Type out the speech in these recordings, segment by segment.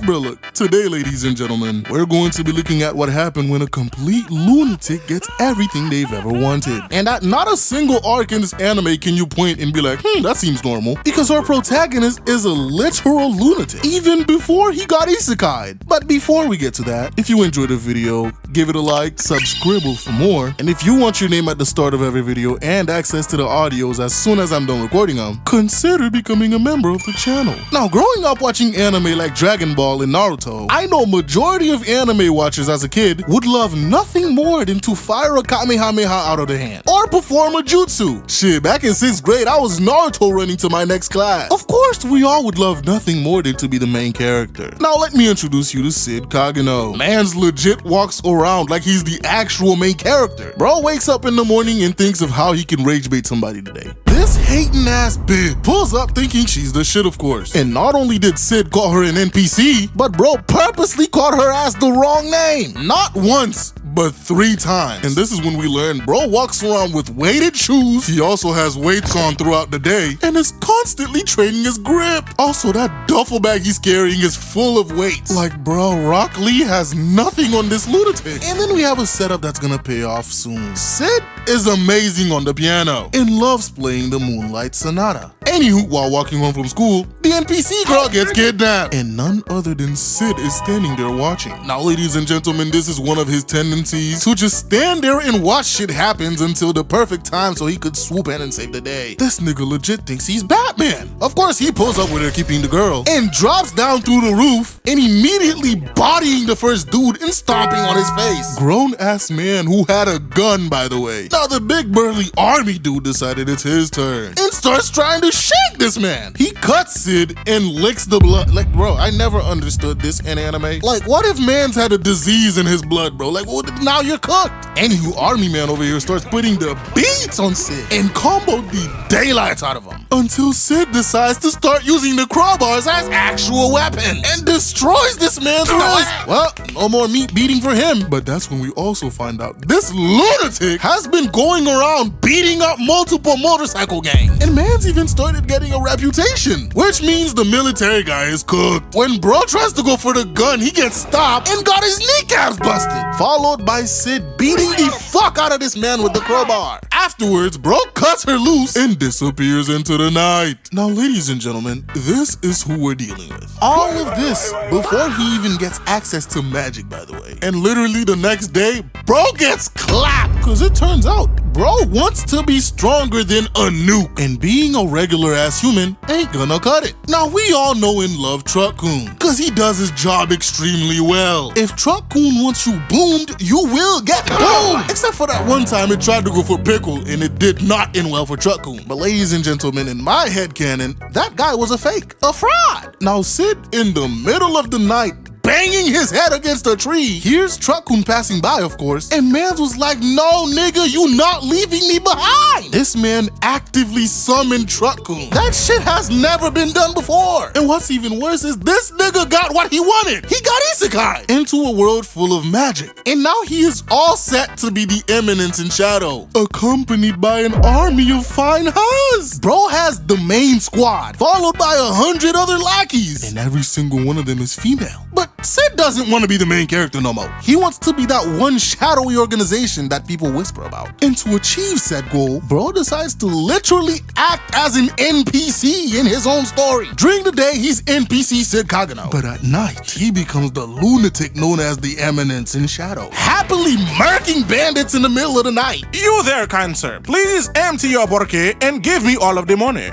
Bro, look, today, ladies and gentlemen, we're going to be looking at what happened when a complete lunatic gets everything they've ever wanted. And at not a single arc in this anime can you point and be like, that seems normal. Because our protagonist is a literal lunatic, even before he got isekai'd. But before we get to that, if you enjoyed the video, give it a like, subscribe for more, and if you want your name at the start of every video and access to the audios as soon as I'm done recording them, consider becoming a member of the channel. Now, growing up watching anime like Dragon Ball and Naruto, I know majority of anime watchers as a kid would love nothing more than to fire a Kamehameha out of the hand, or perform a jutsu. Shit, back in 6th grade, I was Naruto running to my next class. Of course, we all would love nothing more than to be the main character. Now, let me introduce you to Sid Kageno. Man's legit walks around like he's the actual main character. Bro wakes up in the morning and thinks of how he can rage bait somebody today. This hating ass bitch pulls up thinking she's the shit, of course. And not only did Sid call her an NPC, but bro purposely called her ass the wrong name. Not once, but 3 times. And this is when we learn bro walks around with weighted shoes, he also has weights on throughout the day, and is constantly training his grip. Also, that duffel bag he's carrying is full of weights. Like bro, Rock Lee has nothing on this lunatic. And then we have a setup that's gonna pay off soon. Sid is amazing on the piano and loves playing the Moonlight Sonata. Anywho, while walking home from school, the NPC girl gets kidnapped, and none other than Sid is standing there watching. Now, ladies and gentlemen, this is one of his tendencies to just stand there and watch shit happens until the perfect time so he could swoop in and save the day. This nigga legit thinks he's Batman. Of course, he pulls up with her keeping the girl and drops down through the roof and immediately bodying the first dude and stomping on his face. Grown-ass man who had a gun, by the way. Now, the big burly army dude decided it's his turn and starts trying to shank this man. He cuts Sid and licks the blood. Like, bro, I never understood this in anime. Like, what if man's had a disease in his blood, bro? Like, well, now you're cooked. Anywho, army man over here starts putting the beats on Sid and comboed the daylights out of him until Sid decides to start using the crowbars as actual weapons and destroys this man's wrist. Well, no more meat beating for him. But that's when we also find out this lunatic has been going around beating up multiple motorcycle gangs. And man's even started getting a reputation, which means the military guy is cooked. When bro tries to go for the gun, he gets stopped and got his kneecaps busted, followed by Sid beating the fuck out of this man with the crowbar. Afterwards, bro cuts her loose and disappears into the night. Now, ladies and gentlemen, this is who we're dealing with. All of this before he even gets access to magic, by the way. And literally the next day, bro gets clapped, because it turns out bro wants to be stronger than a nuke, and being a regular ass human ain't gonna cut it. Now, we all know and love Truck-kun, because he does his job extremely well. If Truck-kun wants you boomed, you will get boomed. Except for that one time it tried to go for Pickle and it did not end well for Truck-kun. But ladies and gentlemen, in my headcanon, that guy was a fake, a fraud. Now, Sid in the middle of the night banging his head against a tree. Here's Truck-kun passing by, of course, and mans was like, no nigga, you not leaving me behind. This man actively summoned Truck-kun. That shit has never been done before. And what's even worse is this nigga got what he wanted. He got isekai into a world full of magic. And now he is all set to be the Eminence in Shadow, accompanied by an army of fine huns. Bro has the main squad, followed by 100 other lackeys, and every single one of them is female. But Sid doesn't want to be the main character no more. He wants to be that one shadowy organization that people whisper about. And to achieve said goal, bro decides to literally act as an NPC in his own story. During the day, he's NPC Sid Kageno. But at night, he becomes the lunatic known as the Eminence in Shadow, happily murking bandits in the middle of the night. You there, kind sir. Please empty your porke and give me all of the money.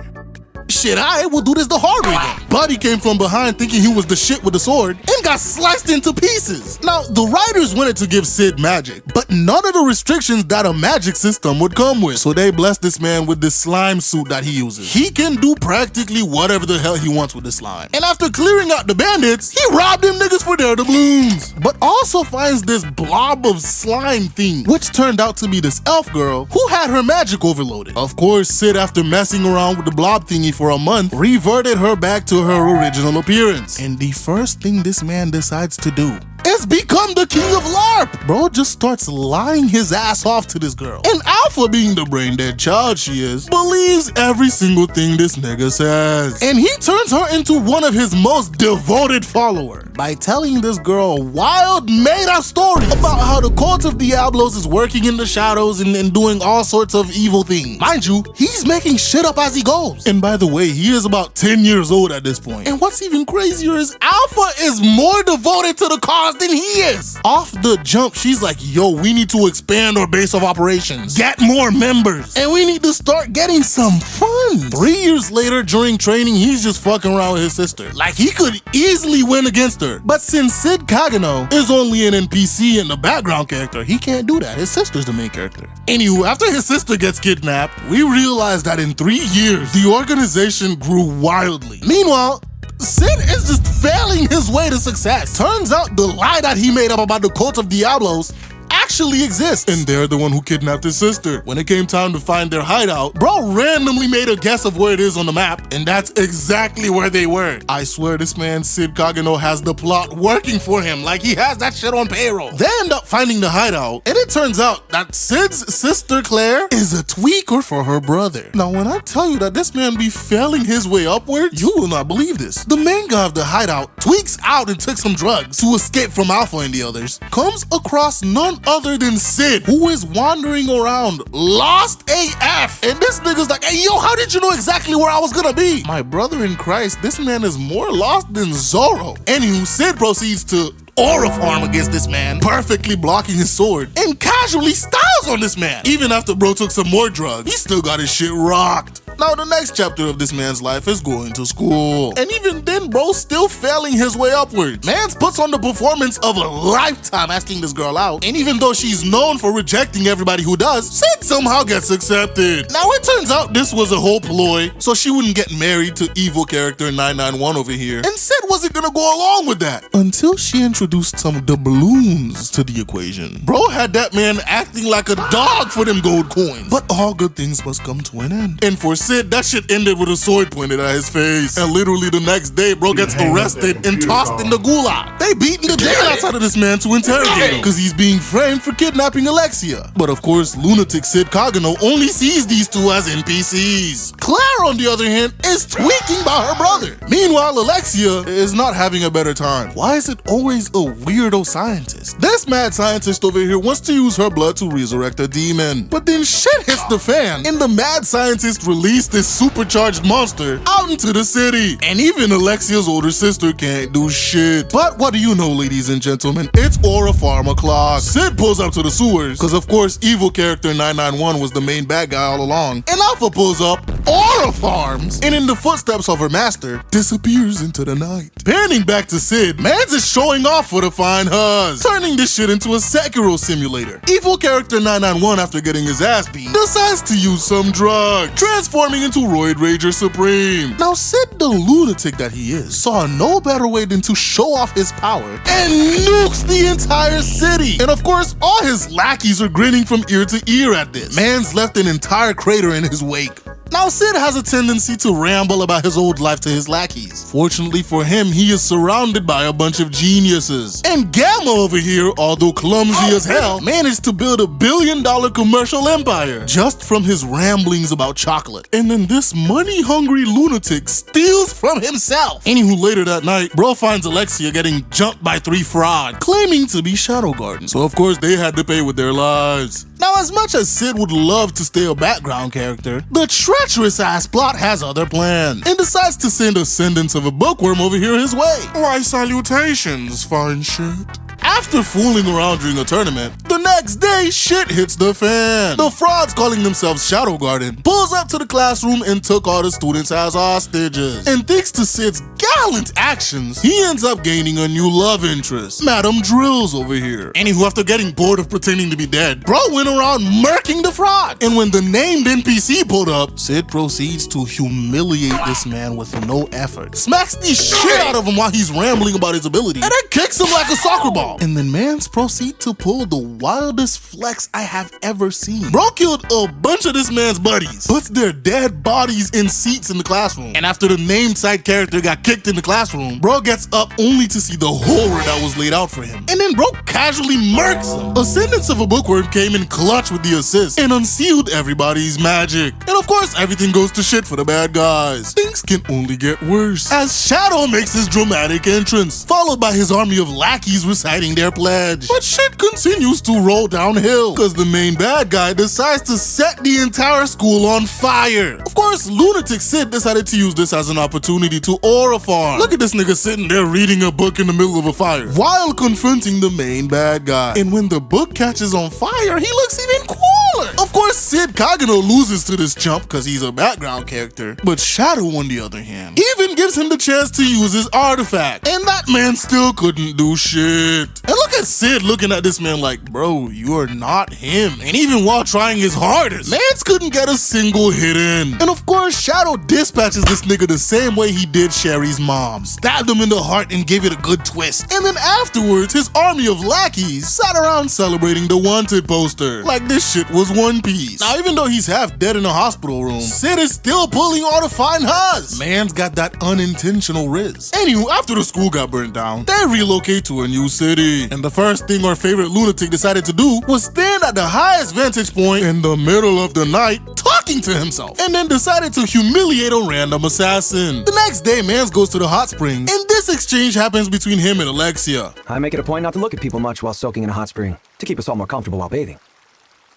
Shit, I will do this the hard way then. Buddy came from behind thinking he was the shit with the sword and got sliced into pieces. Now, the writers wanted to give Sid magic, but none of the restrictions that a magic system would come with. So they blessed this man with this slime suit that he uses. He can do practically whatever the hell he wants with the slime. And after clearing out the bandits, he robbed them niggas for their doubloons. But also finds this blob of slime thing, which turned out to be this elf girl who had her magic overloaded. Of course, Sid, after messing around with the blob thingy for a month, reverted her back to her original appearance. And the first thing this man decides to do is become the king of LARP. Bro just starts lying his ass off to this girl. And Alpha, being the brain dead child she is, believes every single thing this nigga says. And he turns her into one of his most devoted followers by telling this girl a wild made up story about how the cult of Diablos is working in the shadows and doing all sorts of evil things. Mind you, he's making shit up as he goes. And by the way, he is about 10 years old at this point. And what's even crazier is Alpha is more devoted to the cause than he is. Off the jump, she's like, yo, we need to expand our base of operations, get more members, and we need to start getting some fun. 3 years later, during training, he's just fucking around with his sister. Like, he could easily win against her. But since Sid Kagano is only an NPC and the background character, he can't do that. His sister's the main character. Anywho, after his sister gets kidnapped, we realize that in 3 years, the organization grew wildly. Meanwhile, Sid is just failing his way to success. Turns out the lie that he made up about the cult of Diablos actually exists, and they're the one who kidnapped his sister. When it came time to find their hideout, bro randomly made a guess of where it is on the map, and that's exactly where they were. I swear this man Sid Kagano has the plot working for him, like he has that shit on payroll. They end up finding the hideout, and it turns out that Sid's sister Claire is a tweaker for her brother. Now when I tell you that this man be failing his way upwards, you will not believe this. The main guy of the hideout tweaks out and took some drugs to escape from Alpha and the others, comes across none other than Sid, who is wandering around lost AF. And this nigga's like, hey yo, how did you know exactly where I was gonna be? My brother in Christ, this man is more lost than Zorro. Anywho, Sid proceeds to aura farm against this man, perfectly blocking his sword, and casually styles on this man. Even after bro took some more drugs, he still got his shit rocked. Now the next chapter of this man's life is going to school. And even then, bro's still failing his way upwards. Mans puts on the performance of a lifetime asking this girl out. And even though she's known for rejecting everybody who does, Sid somehow gets accepted. Now it turns out this was a whole ploy, so she wouldn't get married to evil character 991 over here. And Sid wasn't gonna go along with that until she introduced some doubloons to the equation. Bro had that man acting like a dog for them gold coins. But all good things must come to an end. And for Sid, that shit ended with a sword pointed at his face. And literally the next day, bro gets arrested and tossed in the gulag. They beating the daylights out of this man to interrogate him because he's being framed for kidnapping Alexia. But of course, lunatic Sid Kagano only sees these two as NPCs. Claire, on the other hand, is tweaking about her brother. Meanwhile, Alexia is not having a better time. Why is it always a weirdo scientist? This mad scientist over here wants to use her blood to resurrect a demon. But then shit hits the fan, and the mad scientist released this supercharged monster out into the city. And even Alexia's older sister can't do shit. But what do you know, ladies and gentlemen? It's Aura Farm o'clock. Sid pulls up to the sewers, because of course evil character 991 was the main bad guy all along. And Alpha pulls up, Aura Farms, and in the footsteps of her master, disappears into the night. Panning back to Sid, Mans is showing off for the fine huzz, turning this shit into a Sekiro simulator. Evil character 991, after getting his ass beat, decides to use some drugs, transforming into Roid Rager Supreme. Now Sid, the lunatic that he is, saw no better way than to show off his power and nukes the entire city. And of course, all his lackeys are grinning from ear to ear at this. Man's left an entire crater in his wake. Now Sid has a tendency to ramble about his old life to his lackeys. Fortunately for him, he is surrounded by a bunch of geniuses. And Gamma over here, although clumsy as hell, managed to build $1 billion commercial empire just from his ramblings about chocolate. And then this money-hungry lunatic steals from himself. Anywho, later that night, bro finds Alexia getting jumped by 3 frauds, claiming to be Shadow Garden. So of course they had to pay with their lives. Now, as much as Sid would love to stay a background character, the treacherous-ass plot has other plans and decides to send Ascendants of a Bookworm over here his way. Why, salutations, fine shit. After fooling around during a tournament, the next day, shit hits the fan. The frauds, calling themselves Shadow Garden, pulls up to the classroom and took all the students as hostages. And thanks to Sid's gallant actions, he ends up gaining a new love interest, Madam Drills over here. Anywho, after getting bored of pretending to be dead, bro went around murking the fraud. And when the named NPC pulled up, Sid proceeds to humiliate this man with no effort, smacks the shit out of him while he's rambling about his ability, and then kicks him like a soccer ball. And then mans proceed to pull the wildest flex I have ever seen. Bro killed a bunch of this man's buddies, puts their dead bodies in seats in the classroom, and after the named side character got kicked in the classroom, bro gets up only to see the horror that was laid out for him. And then bro casually murks him. Ascendance of a Bookworm came in clutch with the assist and unsealed everybody's magic. And of course, everything goes to shit for the bad guys. Things can only get worse as Shadow makes his dramatic entrance, followed by his army of lackeys reciting their pledge. But shit continues to roll downhill because the main bad guy decides to set the entire school on fire. Of course, lunatic Sid decided to use this as an opportunity to aura farm. Look at this nigga sitting there reading a book in the middle of a fire while confronting the main bad guy. And when the book catches on fire, he looks even cooler. Of course, Sid Kagano loses to this chump because he's a background character, but Shadow, on the other hand, even gives him the chance to use his artifact, and that man still couldn't do shit. And look at Sid looking at this man like, bro, you are not him. And even while trying his hardest, Mance couldn't get a single hit in. And of course, Shadow dispatches this nigga the same way he did Sherry's mom. Stabbed him in the heart and gave it a good twist. And then afterwards, his army of lackeys sat around celebrating the wanted poster like this shit was One Piece. Now, even though he's half dead in a hospital room, Sid is still pulling all the fine huzz. Man's got that unintentional riz. Anywho, after the school got burnt down, they relocate to a new city. And the first thing our favorite lunatic decided to do was stand at the highest vantage point in the middle of the night, talking to himself, and then decided to humiliate a random assassin. The next day, Mans goes to the hot springs, and this exchange happens between him and Alexia. I make it a point not to look at people much while soaking in a hot spring, to keep us all more comfortable while bathing.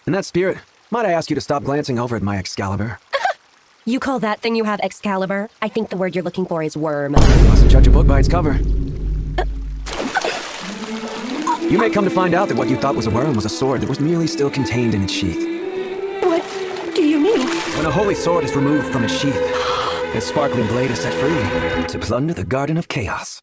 In that spirit, might I ask you to stop glancing over at my Excalibur? You call that thing you have Excalibur? I think the word you're looking for is worm. You mustn't judge a book by its cover. You may come to find out that what you thought was a worm was a sword that was merely still contained in its sheath. What do you mean? When a holy sword is removed from its sheath, its sparkling blade is set free to plunder the Garden of Chaos.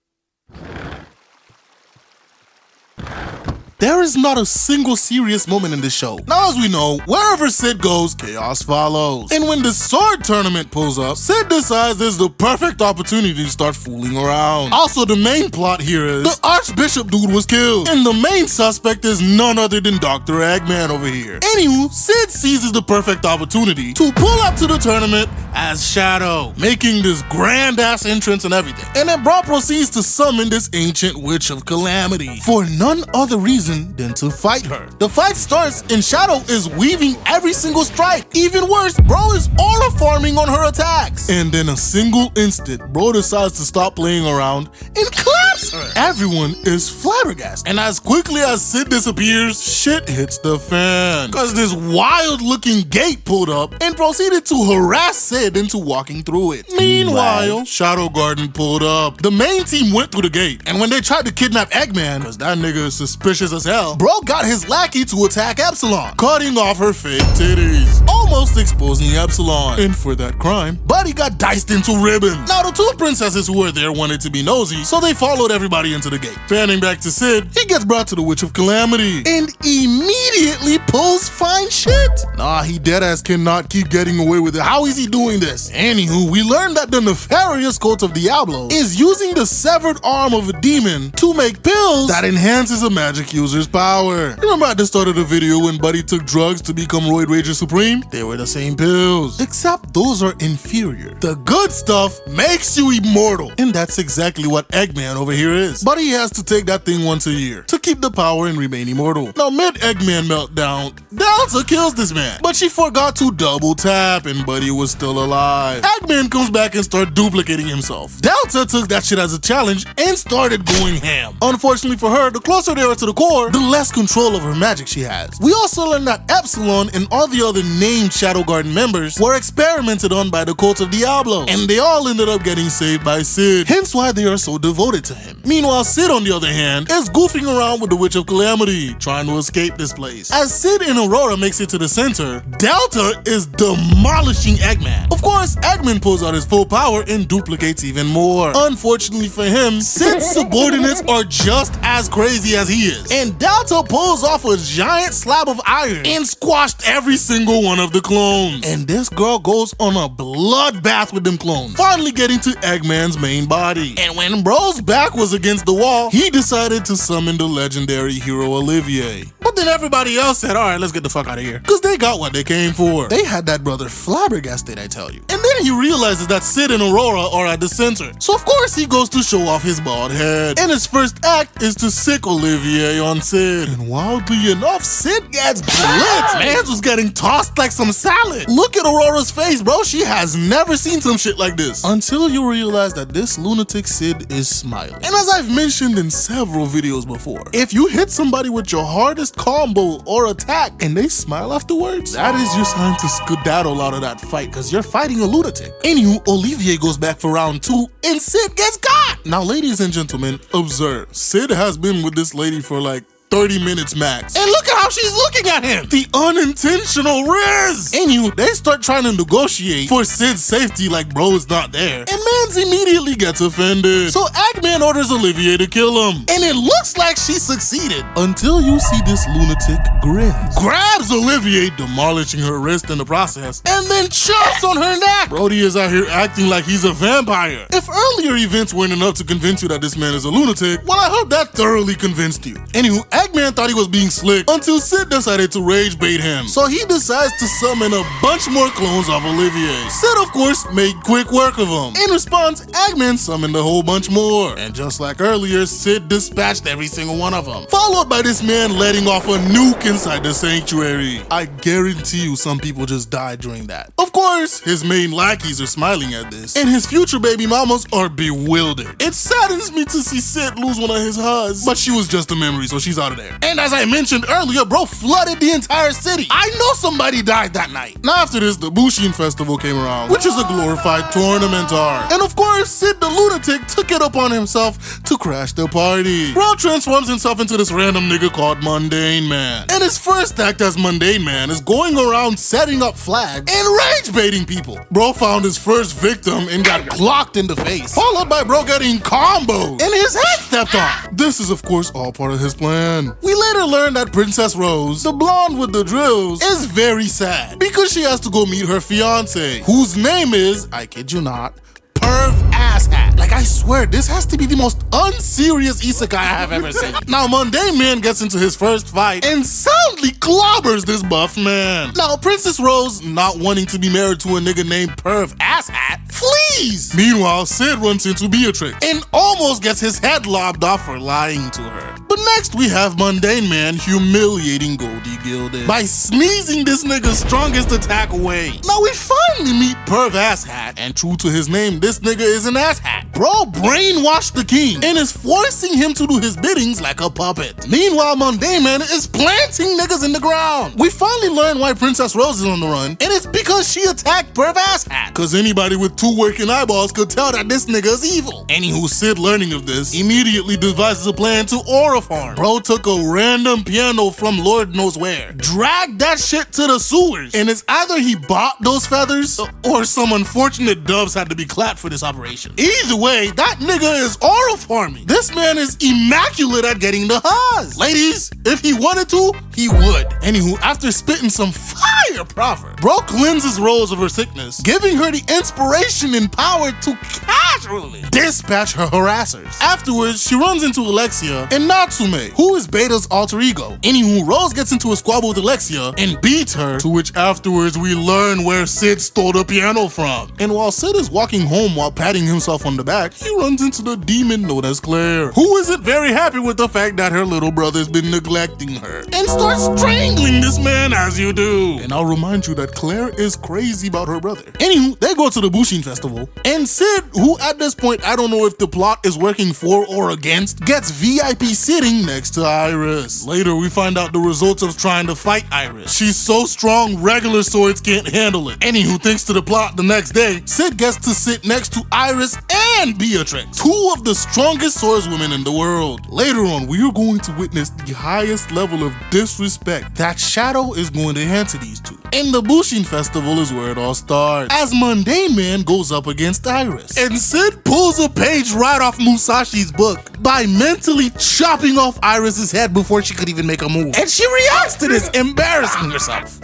There is not a single serious moment in this show. Now, as we know, wherever Sid goes, chaos follows. And when the sword tournament pulls up, Sid decides there's the perfect opportunity to start fooling around. Also, the main plot here is the Archbishop dude was killed, and the main suspect is none other than Dr. Eggman over here. Anywho, Sid seizes the perfect opportunity to pull up to the tournament as Shadow, making this grand-ass entrance and everything. And then Bro proceeds to summon this ancient witch of calamity for none other reason than to fight her. The fight starts and Shadow is weaving every single strike. Even worse, Bro is aura farming on her attacks. And in a single instant, Bro decides to stop playing around and claps her. Everyone is flabbergasted. And as quickly as Sid disappears, shit hits the fan. Cause this wild looking gate pulled up and proceeded to harass Sid into walking through it. Meanwhile, Shadow Garden pulled up. The main team went through the gate, and when they tried to kidnap Eggman, cause that nigga is suspicious as hell, Bro got his lackey to attack Epsilon, cutting off her fake titties, almost exposing Epsilon. And for that crime, Buddy got diced into ribbons. Now the two princesses who were there wanted to be nosy, so they followed everybody into the gate. Fanning back to Sid, he gets brought to the Witch of Calamity and immediately pulls fine shit. Nah, he deadass cannot keep getting away with it. How is he doing this? Anywho, we learned that the nefarious cult of Diablo is using the severed arm of a demon to make pills that enhances a magic user's power. Remember at the start of the video when Buddy took drugs to become Roid Rager Supreme? They were the same pills, except those are inferior. The good stuff makes you immortal, and that's exactly what Eggman over here is. But he has to take that thing once a year to keep the power and remain immortal. Now, mid-Eggman meltdown, Delta kills this man, but she forgot to double tap and Buddy was still alive. Eggman comes back and starts duplicating himself. Delta took that shit as a challenge and started going ham. Unfortunately for her, the closer they are to the core, the less control of her magic she has. We also learned that Epsilon and all the other named Shadow Garden members were experimented on by the cult of Diablo, and they all ended up getting saved by Sid, hence why they are so devoted to him. Meanwhile, Sid, on the other hand, is goofing around with the Witch of Calamity, trying to escape this place. As Sid and Aurora makes it to the center, Delta is demolishing Eggman. Of course, Eggman pulls out his full power and duplicates even more. Unfortunately for him, Sid's subordinates are just as crazy as he is, and Delta pulls off a giant slab of iron and squashed every single one of the clones. And this girl goes on a bloodbath with them clones, finally getting to Eggman's main body. And when Bro's back was against the wall, he decided to summon the legendary hero Olivier. But then everybody else said, all right, let's get the fuck out of here. Because they got what they came for. They had that brother flabbergasted, I tell you. And then he realizes that Sid and Aurora are at the center. So of course he goes to show off his bald head. And his first act is to sick Olivier on Sid. And wildly enough, Sid gets blitzed. Mans was getting tossed like some salad. Look at Aurora's face, bro. She has never seen some shit like this. Until you realize that this lunatic Sid is smiling. And as I've mentioned in several videos before, if you hit somebody with your hardest combo or attack and they smile afterwards, that is your sign to skedaddle out of that fight because you're fighting a lunatic. Anywho, Olivier goes back for round 2 and Sid gets got. Now, ladies and gentlemen, observe. Sid has been with this lady for like 30 minutes max. And look at how she's looking at him. The unintentional riz. Anywho, they start trying to negotiate for Sid's safety like bro's not there. And Mans immediately gets offended. So Eggman orders Olivier to kill him. And it looks like she succeeded. Until you see this lunatic grins. Grabs Olivier, demolishing her wrist in the process. And then chomps on her neck. Brody is out here acting like he's a vampire. If earlier events weren't enough to convince you that this man is a lunatic, well, I hope that thoroughly convinced you. Anywho, Eggman thought he was being slick until Sid decided to rage bait him. So he decides to summon a bunch more clones of Olivier. Sid, of course, made quick work of him. In response, Eggman summoned a whole bunch more. And just like earlier, Sid dispatched every single one of them. Followed by this man letting off a nuke inside the sanctuary. I guarantee you some people just died during that. Of course, his main lackeys are smiling at this. And his future baby mamas are bewildered. It saddens me to see Sid lose one of his hugs. But she was just a memory, so she's out of there. And as I mentioned earlier, bro flooded the entire city. I know somebody died that night. Now after this, the Busheen Festival came around, which is a glorified tournament art. And of course, Sid the lunatic took it upon himself to crash the party. Bro transforms himself into this random nigga called Mundane Man. And his first act as Mundane Man is going around setting up flags and rage baiting people. Bro found his first victim and got clocked in the face, followed by bro getting comboed and his head stepped on. This is of course all part of his plan. We later learn that Princess Rose, the blonde with the drills, is very sad because she has to go meet her fiance, whose name is, I kid you not, Perv Asshat. Like, I swear, this has to be the most unserious isekai I have ever seen. Now, Mundane Man gets into his first fight and soundly clobbers this buff man. Now, Princess Rose, not wanting to be married to a nigga named Perv Asshat, flees. Meanwhile, Sid runs into Beatrix and almost gets his head lobbed off for lying to her. But next, we have Mundane Man humiliating Goldie Gilded by sneezing this nigga's strongest attack away. Now, we finally meet Perv Asshat, and true to his name, this nigga is an asshat. Bro brainwashed the king and is forcing him to do his biddings like a puppet. Meanwhile, Mundane Man is planting niggas in the ground. We finally learn why Princess Rose is on the run, and it's because she attacked Perv Asshat. Cause anybody with 2 working eyeballs could tell that this nigga is evil. Anywho, Sid learning of this, immediately devises a plan to aura farm. Bro took a random piano from Lord knows where, dragged that shit to the sewers, and it's either he bought those feathers or some unfortunate doves had to be clapped for this operation. Either way, that nigga is aura farming. This man is immaculate at getting the hugs. Ladies, if he wanted to, he would. Anywho, after spitting some fire proverb, bro cleanses Rose of her sickness, giving her the inspiration and power to casually dispatch her harassers. Afterwards, she runs into Alexia and Natsume, who is Beta's alter ego. Anywho, Rose gets into a squabble with Alexia and beats her, to which afterwards we learn where Sid stole the piano from. And while Sid is walking home while patting himself on the back, he runs into the demon known as Claire, who isn't very happy with the fact that her little brother's been neglecting her, and starts strangling this man as you do. And I'll remind you that Claire is crazy about her brother. Anywho, they go to the Busheen Festival, and Sid, who at this point I don't know if the plot is working for or against, gets VIP sitting next to Iris. Later, we find out the results of trying to fight Iris. She's so strong, regular swords can't handle it. Anywho, thanks to the plot the next day, Sid gets to sit next to Iris and Beatrix, 2 of the strongest swordswomen in the world. Later on, we are going to witness the highest level of disrespect that Shadow is going to hand to these 2. And the Busheen Festival is where it all starts, as Mundane Man goes up against Iris. And Sid pulls a page right off Musashi's book by mentally chopping off Iris's head before she could even make a move. And she reacts to this, embarrassing herself.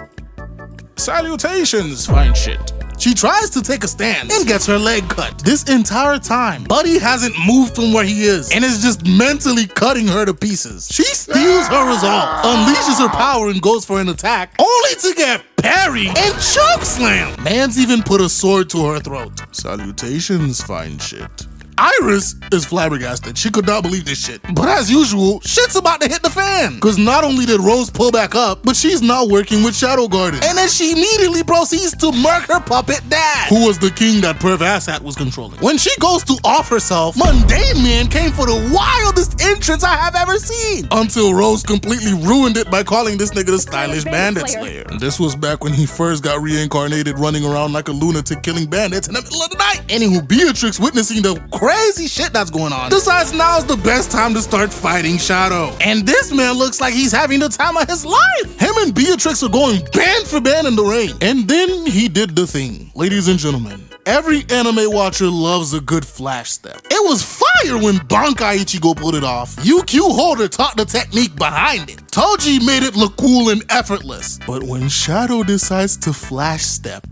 Salutations, fine shit. She tries to take a stance and gets her leg cut. This entire time, Buddy hasn't moved from where he is and is just mentally cutting her to pieces. She steals her resolve, unleashes her power and goes for an attack, only to get parried and chokeslammed. Man's even put a sword to her throat. Salutations, fine shit. Iris is flabbergasted. She could not believe this shit. But as usual, shit's about to hit the fan. Cause not only did Rose pull back up, but she's now working with Shadow Garden. And then she immediately proceeds to murk her puppet dad, who was the king that Perv Asshat was controlling. When she goes to off herself, Mundane Man came for the wildest entrance I have ever seen. Until Rose completely ruined it by calling this nigga the stylish bandit slayer. And this was back when he first got reincarnated running around like a lunatic killing bandits in the middle of the night. Anywho, Beatrix, witnessing the crazy shit that's going on, decides now's the best time to start fighting Shadow. And this man looks like he's having the time of his life. Him and Beatrix are going band for band in the ring. And then he did the thing. Ladies and gentlemen, every anime watcher loves a good flash step. It was fire when Bankai Ichigo pulled it off. UQ Holder taught the technique behind it. Toji made it look cool and effortless. But when Shadow decides to flash step,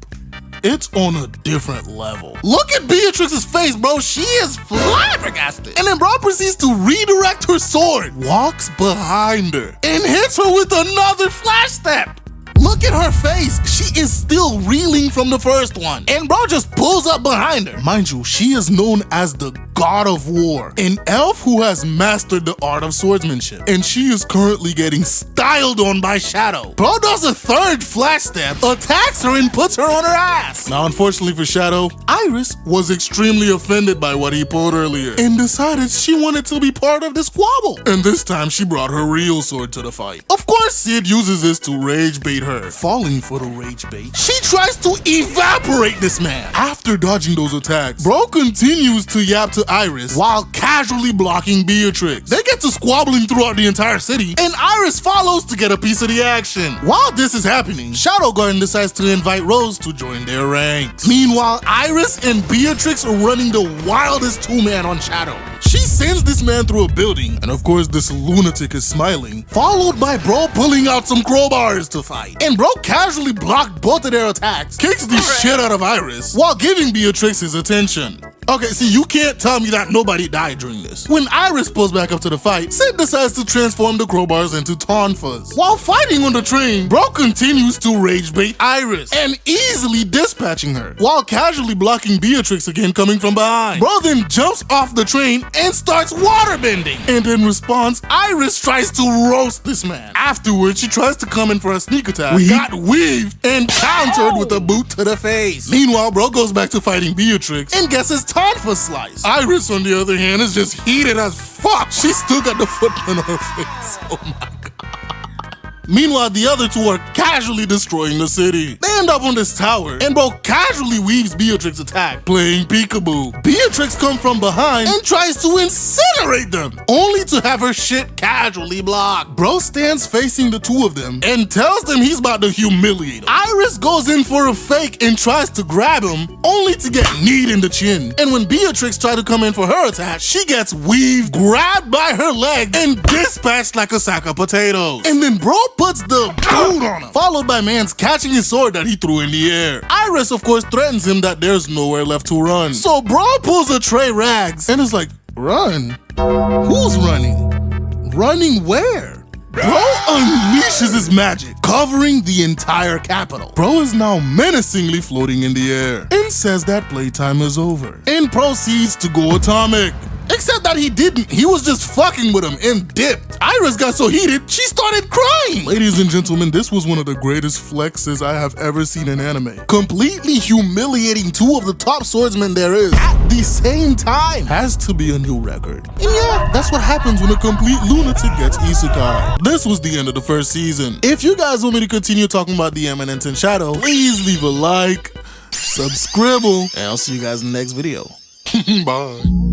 it's on a different level. Look at Beatrix's face, bro. She is flabbergasted. And then bro proceeds to redirect her sword, walks behind her, and hits her with another flash step. Look at her face. She is still reeling from the first one. And bro just pulls up behind her. Mind you, she is known as the God of War, an elf who has mastered the art of swordsmanship. And she is currently getting styled on by Shadow. Bro does a third flash step, attacks her, and puts her on her ass. Now, unfortunately for Shadow, Iris was extremely offended by what he pulled earlier and decided she wanted to be part of this squabble. And this time, she brought her real sword to the fight. Of course, Sid uses this to rage bait her. Falling for the rage bait, she tries to evaporate this man. After dodging those attacks, bro continues to yap to Iris while casually blocking Beatrix. They get to squabbling throughout the entire city, and Iris follows to get a piece of the action. While this is happening, Shadow Garden decides to invite Rose to join their ranks. Meanwhile, Iris and Beatrix are running the wildest two-man on Shadow. She sends this man through a building, and of course this lunatic is smiling, followed by bro pulling out some crowbars to fight. And bro casually blocked both of their attacks, kicks the shit out of Iris, while giving Beatrix his attention. Okay, see, you can't tell me that nobody died during this. When Iris pulls back up to the fight, Sid decides to transform the crowbars into tonfas. While fighting on the train, bro continues to rage bait Iris and easily dispatching her, while casually blocking Beatrix again coming from behind. Bro then jumps off the train and starts waterbending. And in response, Iris tries to roast this man. Afterwards, she tries to come in for a sneak attack, got weaved, and countered with a boot to the face. Meanwhile, bro goes back to fighting Beatrix and gets his tonfa slice. Iris, on the other hand, is just heated as fuck. She still got the footprint on her face. Oh my god. Meanwhile, the other two are casually destroying the city. They end up on this tower, and bro casually weaves Beatrix's attack, playing peekaboo. Beatrix comes from behind and tries to incinerate them, only to have her shit casually blocked. Bro stands facing the two of them and tells them he's about to humiliate them. Iris goes in for a fake and tries to grab him, only to get kneed in the chin. And when Beatrix tries to come in for her attack, she gets weaved, grabbed by her leg, and dispatched like a sack of potatoes. And then bro puts the boot on him, followed by man's catching his sword that he threw in the air. Iris, of course, threatens him that there's nowhere left to run. So bro pulls a Trey Rags and is like, run? Who's running? Running where? Bro unleashes his magic, covering the entire capital. Bro is now menacingly floating in the air and says that playtime is over and proceeds to go atomic. Except that he didn't. He was just fucking with him and dipped. Iris got so heated, she started crying. Ladies and gentlemen, this was one of the greatest flexes I have ever seen in anime. Completely humiliating two of the top swordsmen there is at the same time has to be a new record. And yeah, that's what happens when a complete lunatic gets isekai. This was the end of the first season. If you guys want me to continue talking about the Eminence in Shadow, please leave a like, subscribe, and I'll see you guys in the next video. Bye.